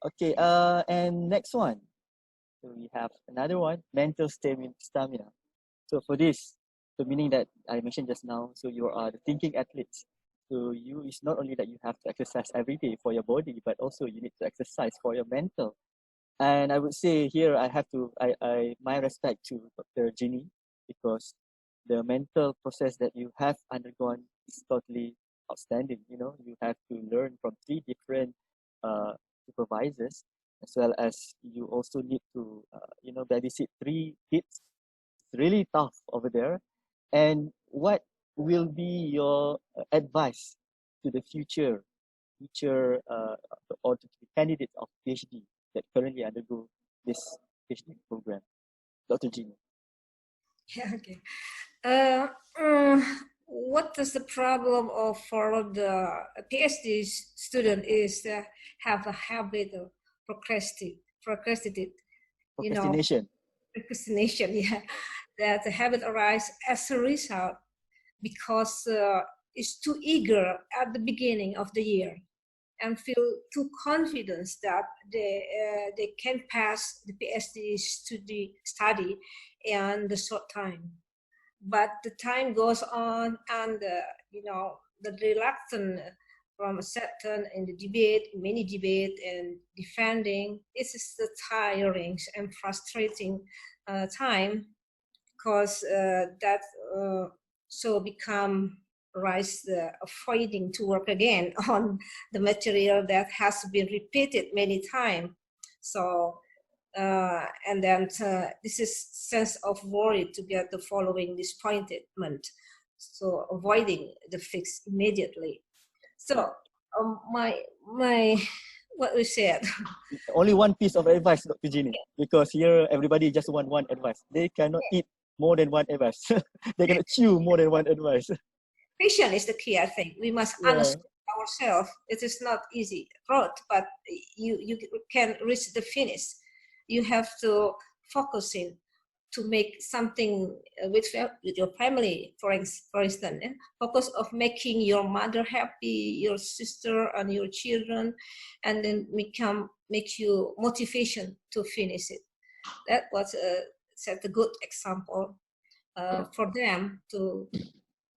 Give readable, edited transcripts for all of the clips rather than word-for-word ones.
Okay, and next one. So we have another one, mental stamina. So for this, so meaning that I mentioned just now, so you are the thinking athletes. So you, it's not only that you have to exercise every day for your body, but also you need to exercise for your mental. And I would say here I have to I my respect to Dr. Ginny, because the mental process that you have undergone is totally outstanding. You know, you have to learn from three different uh, supervisors, as well as you also need to babysit three kids. It's really tough over there. And what will be your advice to the future teacher or to the candidates of PhD that currently undergo this PhD program? Dr. Gini. Yeah, okay. Uh, uh, what is the problem of for the PhD student is have a habit of procrastinate, you know, Procrastination. procrastination. Yeah, that the habit arises as a result because it's too eager at the beginning of the year and feel too confident that they can pass the PhD study in the short time. But the time goes on, and the reluctance from certain in the debate, many debate and defending, this is the tiring and frustrating time, because that so become rise avoiding to work again on the material that has been repeated many times. So and then this is sense of worry to get the following disappointment, so avoiding the fix immediately. So my what we said. Only one piece of advice, Dr. Gini, because here everybody just want one advice. They cannot eat more than one advice. They cannot chew more than one advice. Patience is the key, I think. We must understand ourselves. It is not easy road, but you can reach the finish. You have to focus in to make something with your family, for instance. Focus of making your mother happy, your sister and your children, and then make you motivation to finish it. That was set a good example for them to,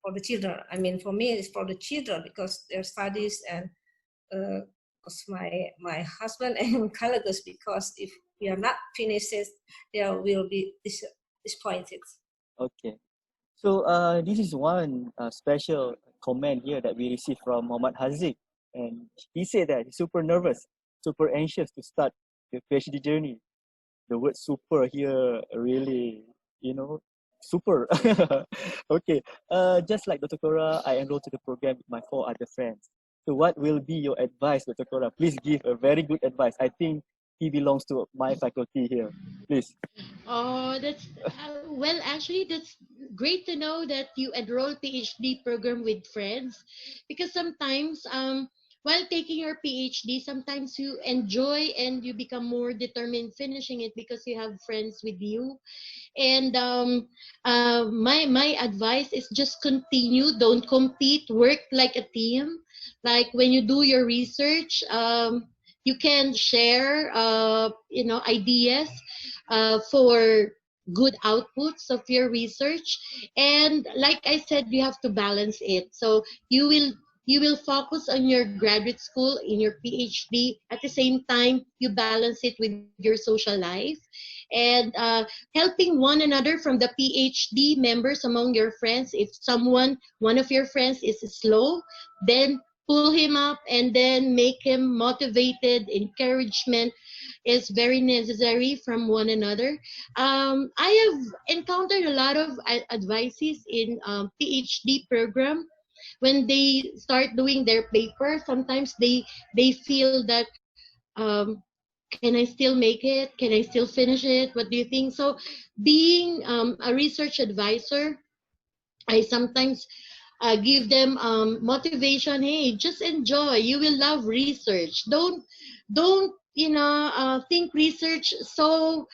for the children. I mean, for me, it's for the children because their studies and my husband and colleagues, because if we are not finished, they will be disappointed. Okay. So this is one special comment here that we received from Muhammad Haziq. And he said that he's super nervous, super anxious to start the PhD journey. The word super here really, super. Okay. Just like Dr. Cora, I enrolled to the program with my 4 other friends. So what will be your advice, Dr. Cora? Please give a very good advice. I think he belongs to my faculty here. Please. Oh, that's well. Actually, that's great to know that you enroll PhD program with friends, because sometimes, while taking your PhD, sometimes you enjoy and you become more determined finishing it because you have friends with you. And my advice is just continue. Don't compete. Work like a team. Like when you do your research, you can share, ideas for good outputs of your research. And like I said, you have to balance it. So you will focus on your graduate school in your PhD. At the same time, you balance it with your social life, and helping one another from the PhD members among your friends. If one of your friends is slow, then pull him up and then make him motivated. Encouragement is very necessary from one another. I have encountered a lot of advices in PhD program. When they start doing their paper, sometimes they feel that, um, can I still make it? Can I still finish it? What do you think? So being a research advisor, I sometimes give them motivation. Hey, just enjoy. You will love research. Don't think research so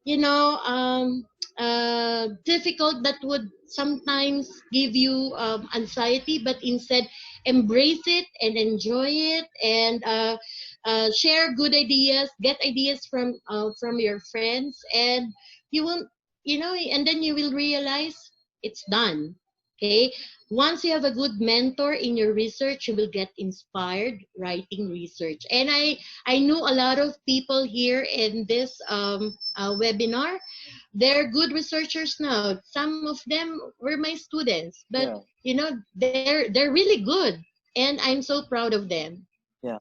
you know, difficult, that would sometimes give you anxiety, but instead embrace it and enjoy it, and share good ideas, get ideas from your friends, and you will, and then you will realize it's done. Okay, once you have a good mentor in your research, you will get inspired writing research. And I knew a lot of people here in this webinar. They're good researchers now. Some of them were my students, but Yeah. they're really good, and I'm so proud of them. Yeah.